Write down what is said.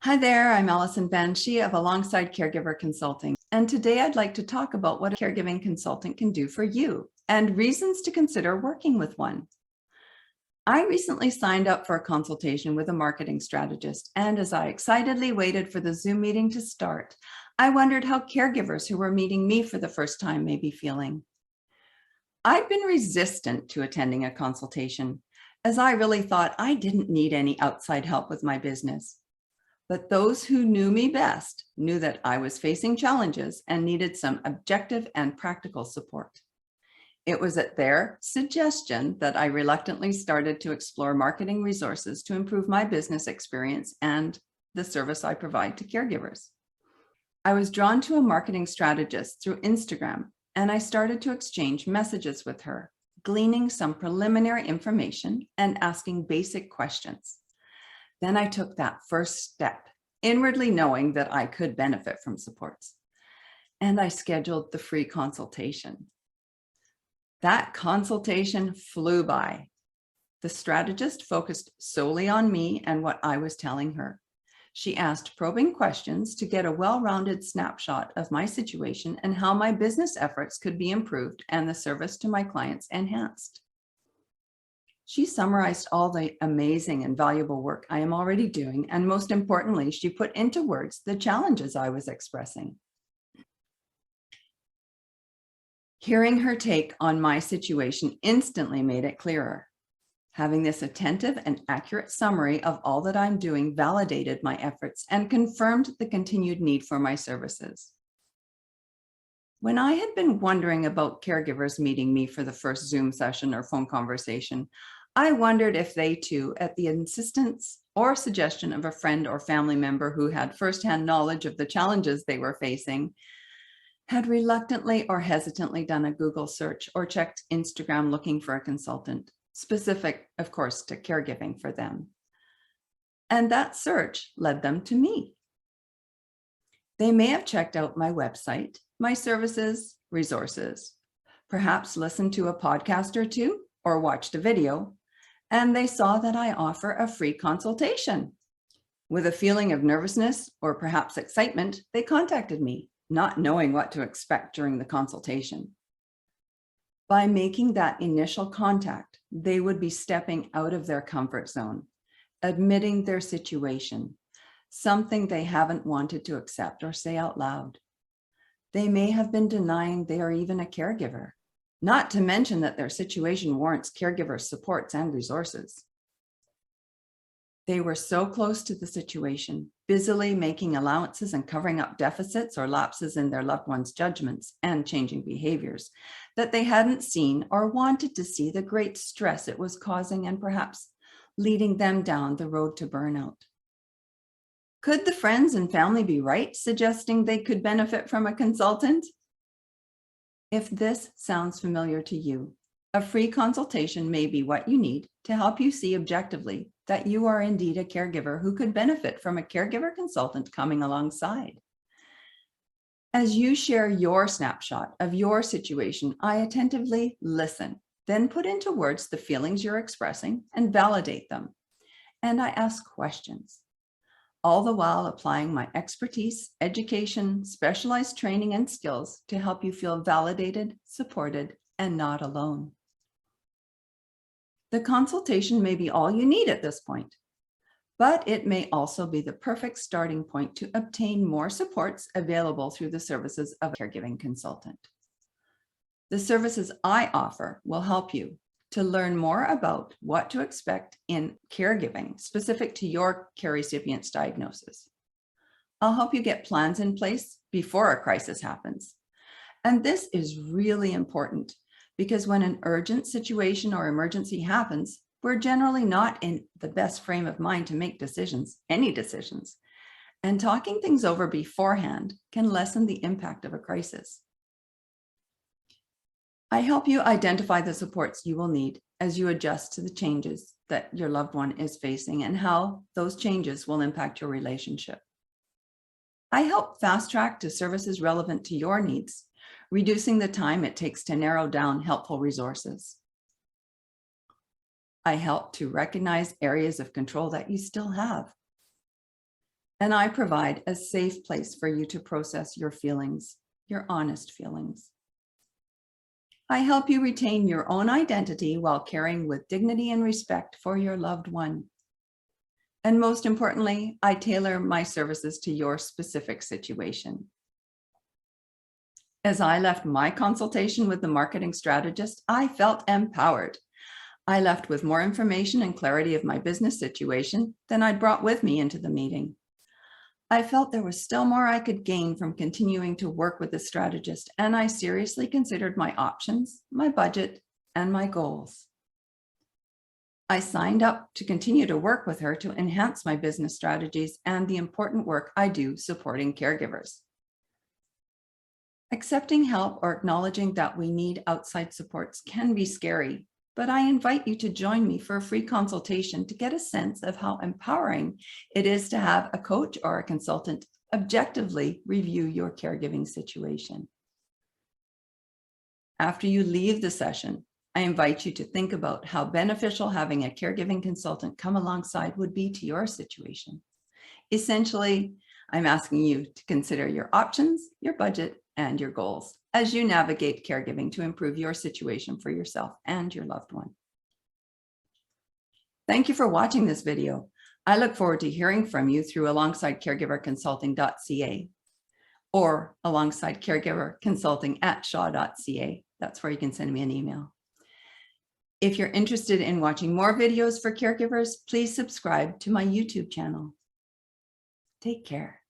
Hi there, I'm Alison Banshee of Alongside Caregiver Consulting, and today I'd like to talk about what a caregiving consultant can do for you and reasons to consider working with one. I recently signed up for a consultation with a marketing strategist, and as I excitedly waited for the Zoom meeting to start, I wondered how caregivers who were meeting me for the first time may be feeling. I'd been resistant to attending a consultation, as I really thought I didn't need any outside help with my business. But those who knew me best knew that I was facing challenges and needed some objective and practical support. It was at their suggestion that I reluctantly started to explore marketing resources to improve my business experience and the service I provide to caregivers. I was drawn to a marketing strategist through Instagram, and I started to exchange messages with her, gleaning some preliminary information and asking basic questions. Then I took that first step, inwardly knowing that I could benefit from supports. And I scheduled the free consultation. That consultation flew by. The strategist focused solely on me and what I was telling her. She asked probing questions to get a well-rounded snapshot of my situation and how my business efforts could be improved and the service to my clients enhanced. She summarized all the amazing and valuable work I am already doing, and most importantly, she put into words the challenges I was expressing. Hearing her take on my situation instantly made it clearer. Having this attentive and accurate summary of all that I'm doing validated my efforts and confirmed the continued need for my services. When I had been wondering about caregivers meeting me for the first Zoom session or phone conversation, I wondered if they too, at the insistence or suggestion of a friend or family member who had firsthand knowledge of the challenges they were facing, had reluctantly or hesitantly done a Google search or checked Instagram looking for a consultant, specific, of course, to caregiving for them. And that search led them to me. They may have checked out my website, my services, resources, perhaps listened to a podcast or two or watched a video, and they saw that I offer a free consultation. With a feeling of nervousness or perhaps excitement, they contacted me, not knowing what to expect during the consultation. By making that initial contact, they would be stepping out of their comfort zone, admitting their situation, something they haven't wanted to accept or say out loud. They may have been denying they are even a caregiver, not to mention that their situation warrants caregiver supports and resources. They were so close to the situation, busily making allowances and covering up deficits or lapses in their loved ones' judgments and changing behaviors, that they hadn't seen or wanted to see the great stress it was causing and perhaps leading them down the road to burnout. Could the friends and family be right, suggesting they could benefit from a consultant? If this sounds familiar to you, a free consultation may be what you need to help you see objectively that you are indeed a caregiver who could benefit from a caregiver consultant coming alongside. As you share your snapshot of your situation, I attentively listen, then put into words the feelings you're expressing and validate them. And I ask questions, all the while applying my expertise, education, specialized training, and skills to help you feel validated, supported, and not alone. The consultation may be all you need at this point, but it may also be the perfect starting point to obtain more supports available through the services of a caregiving consultant. The services I offer will help you to learn more about what to expect in caregiving specific to your care recipient's diagnosis. I'll help you get plans in place before a crisis happens. And this is really important because when an urgent situation or emergency happens, we're generally not in the best frame of mind to make decisions, any decisions. And talking things over beforehand can lessen the impact of a crisis. I help you identify the supports you will need as you adjust to the changes that your loved one is facing and how those changes will impact your relationship. I help fast track to services relevant to your needs, reducing the time it takes to narrow down helpful resources. I help to recognize areas of control that you still have and I provide a safe place for you to process your feelings, your honest feelings. I help you retain your own identity while caring with dignity and respect for your loved one. And most importantly, I tailor my services to your specific situation. As I left my consultation with the marketing strategist, I felt empowered. I left with more information and clarity of my business situation than I'd brought with me into the meeting. I felt there was still more I could gain from continuing to work with the strategist, and I seriously considered my options, my budget, and my goals. I signed up to continue to work with her to enhance my business strategies and the important work I do supporting caregivers. Accepting help or acknowledging that we need outside supports can be scary, but I invite you to join me for a free consultation to get a sense of how empowering it is to have a coach or a consultant objectively review your caregiving situation. After you leave the session, I invite you to think about how beneficial having a caregiving consultant come alongside would be to your situation. Essentially, I'm asking you to consider your options, your budget, and your goals as you navigate caregiving to improve your situation for yourself and your loved one. Thank you for watching this video. I look forward to hearing from you through alongside caregiverconsulting.ca or alongside caregiverconsulting@shaw.ca. That's where you can send me an email. If you're interested in watching more videos for caregivers, please subscribe to my YouTube channel. Take care.